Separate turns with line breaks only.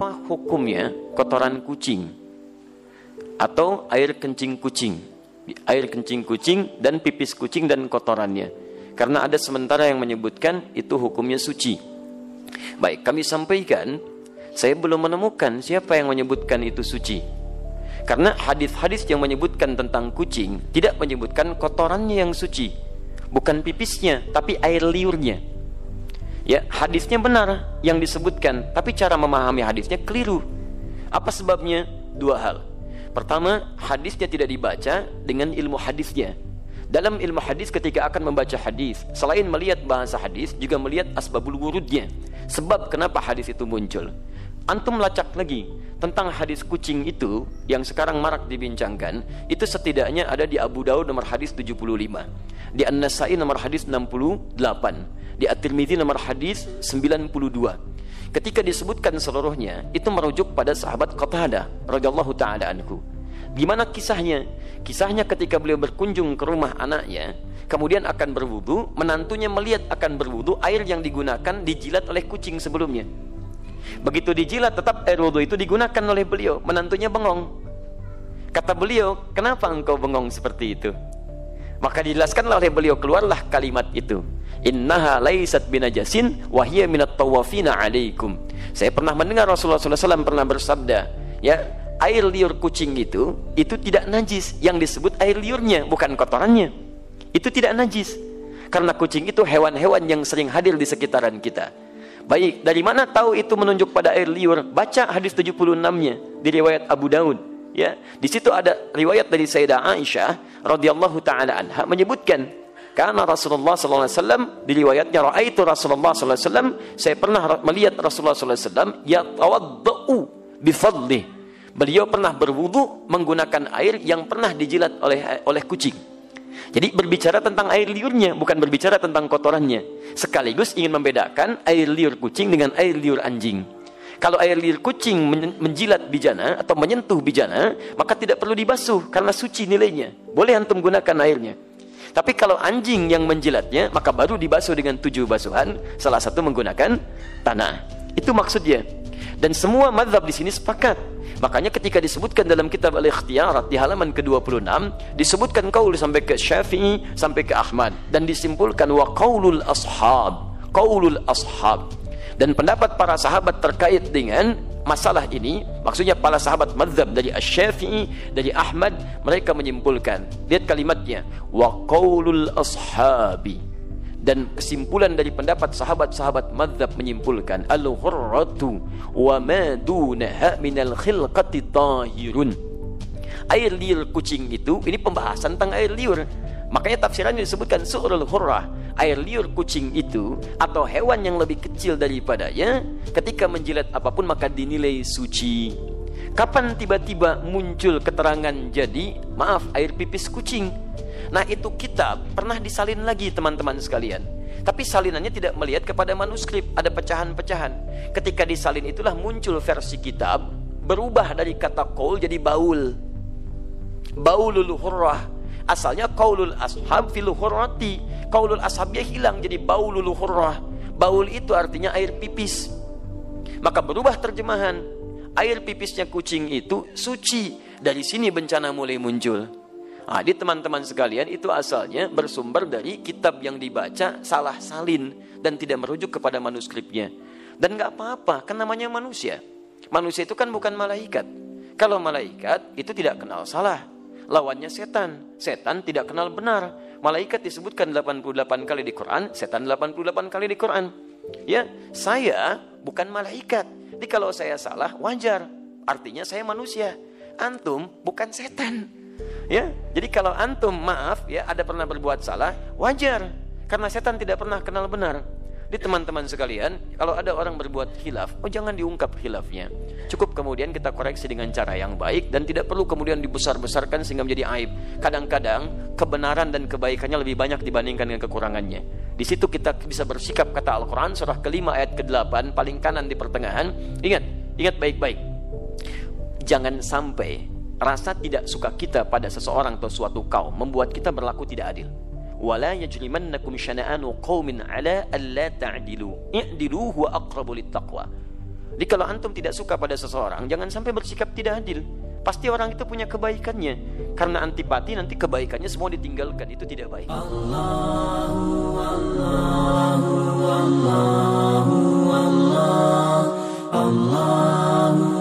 apa hukumnya kotoran kucing atau air kencing kucing? Air kencing kucing dan pipis kucing dan kotorannya. Karena ada sementara yang menyebutkan itu hukumnya suci. Baik, kami sampaikan, saya belum menemukan siapa yang menyebutkan itu suci. Karena hadis-hadis yang menyebutkan tentang kucing tidak menyebutkan kotorannya yang suci, bukan pipisnya, tapi air liurnya. Ya, hadisnya benar yang disebutkan, tapi cara memahami hadisnya keliru. Apa sebabnya? Dua hal. Pertama, hadisnya tidak dibaca dengan ilmu hadisnya. Dalam ilmu hadis ketika akan membaca hadis, selain melihat bahasa hadis, juga melihat asbabul wurudnya. Sebab kenapa hadis itu muncul. Antum lacak lagi tentang hadis kucing itu yang sekarang marak dibincangkan, itu setidaknya ada di Abu Daud nomor hadis 75, di An-Nasai nomor hadis 68, di At-Tirmidzi nomor hadis 92. Ketika disebutkan seluruhnya, itu merujuk pada sahabat Qatadah radhiyallahu taala anhu. Gimana kisahnya? Kisahnya ketika beliau berkunjung ke rumah anaknya, kemudian akan berwudu, menantunya melihat akan berwudu, air yang digunakan dijilat oleh kucing sebelumnya. Begitu dijilat, tetap air wudu itu digunakan oleh beliau. Menantunya bengong. Kata beliau, kenapa engkau bengong seperti itu? Maka dijelaskanlah oleh beliau, keluarlah kalimat itu, innaha laisat binajasin wa hiya minat tawafina alaikum. Saya pernah mendengar Rasulullah SAW pernah bersabda, ya, air liur kucing itu tidak najis. Yang disebut air liurnya, bukan kotorannya. Itu tidak najis. Karena kucing itu hewan-hewan yang sering hadir di sekitaran kita. Baik, dari mana tahu itu menunjuk pada air liur? Baca hadis 76-nya di riwayat Abu Daud. Ya, di situ ada riwayat dari Sayyidah Aisyah radhiyallahu taala anha menyebutkan, karena Rasulullah sallallahu alaihi wasallam, di riwayatnya raaitu Rasulullah sallallahu alaihi wasallam, saya pernah melihat Rasulullah sallallahu alaihi wasallam yatawaddau bi fadli. Beliau pernah berwudu menggunakan air yang pernah dijilat oleh kucing. Jadi berbicara tentang air liurnya, bukan berbicara tentang kotorannya. Sekaligus ingin membedakan air liur kucing dengan air liur anjing. Kalau air liur kucing menjilat bijana atau menyentuh bijana, maka tidak perlu dibasuh karena suci nilainya. Boleh antum gunakan airnya. Tapi kalau anjing yang menjilatnya, maka baru dibasuh dengan 7 basuhan, salah satu menggunakan tanah. Itu maksudnya. Dan semua mazhab di sini sepakat. Makanya ketika disebutkan dalam kitab Al-Ikhtiyarat di halaman ke-26, disebutkan qaul sampai ke Syafi'i, sampai ke Ahmad, dan disimpulkan wa qaulul ashab. Dan pendapat para sahabat terkait dengan masalah ini, maksudnya para sahabat mazhab dari Asy-Syafi'i, dari Ahmad, mereka menyimpulkan, lihat kalimatnya, wa qaulul ashabi. Dan kesimpulan dari pendapat sahabat-sahabat mazhab menyimpulkan, al-ghurratu wa ma dunaha minal khilqati tahirun. Air liur kucing itu, ini pembahasan tentang air liur. Makanya tafsirannya disebutkan su'rul hurrah. Air liur kucing itu atau hewan yang lebih kecil daripadanya, ketika menjilat apapun maka dinilai suci. Kapan tiba-tiba muncul keterangan jadi, maaf, air pipis kucing? Nah, itu kitab pernah disalin lagi teman-teman sekalian. Tapi salinannya tidak melihat kepada manuskrip, ada pecahan-pecahan. Ketika disalin itulah muncul versi kitab, berubah dari kata qaul jadi baul. Baulul hurrah. Asalnya qaulul ashab fil hurrati. Qaulul ashabnya hilang jadi baulul hurrah. Baul itu artinya air pipis. Maka berubah terjemahan. Air pipisnya kucing itu suci. Dari sini bencana mulai muncul. Nah, di teman-teman sekalian, itu asalnya bersumber dari kitab yang dibaca salah salin dan tidak merujuk kepada manuskripnya. Dan gak apa-apa, kan namanya manusia. Manusia itu kan bukan malaikat. Kalau malaikat itu tidak kenal salah. Lawannya setan. Setan tidak kenal benar. Malaikat disebutkan 88 kali di Quran, setan 88 kali di Quran. Ya, saya bukan malaikat. Jadi kalau saya salah, wajar. Artinya saya manusia. Antum bukan setan. Ya, jadi kalau antum maaf ya ada pernah berbuat salah, wajar. Karena setan tidak pernah kenal benar. Di teman-teman sekalian, kalau ada orang berbuat khilaf, jangan diungkap khilafnya. Cukup kemudian kita koreksi dengan cara yang baik dan tidak perlu kemudian dibesar-besarkan sehingga menjadi aib. Kadang-kadang kebenaran dan kebaikannya lebih banyak dibandingkan dengan kekurangannya. Di situ kita bisa bersikap, kata Al-Quran surah ke-5 ayat ke-8 paling kanan di pertengahan. Ingat baik-baik. Jangan sampai rasa tidak suka kita pada seseorang atau suatu kaum membuat kita berlaku tidak adil. Wala yajrimannakum syana'anu qaumin ala alla ta'dilu i'dilu huwa aqrabu littaqwa. Jadi kalau antum tidak suka pada seseorang, jangan sampai bersikap tidak adil. Pasti orang itu punya kebaikannya. Karena antipati nanti kebaikannya semua ditinggalkan, itu tidak baik. Allahu Allahu Allahu Allah Allahu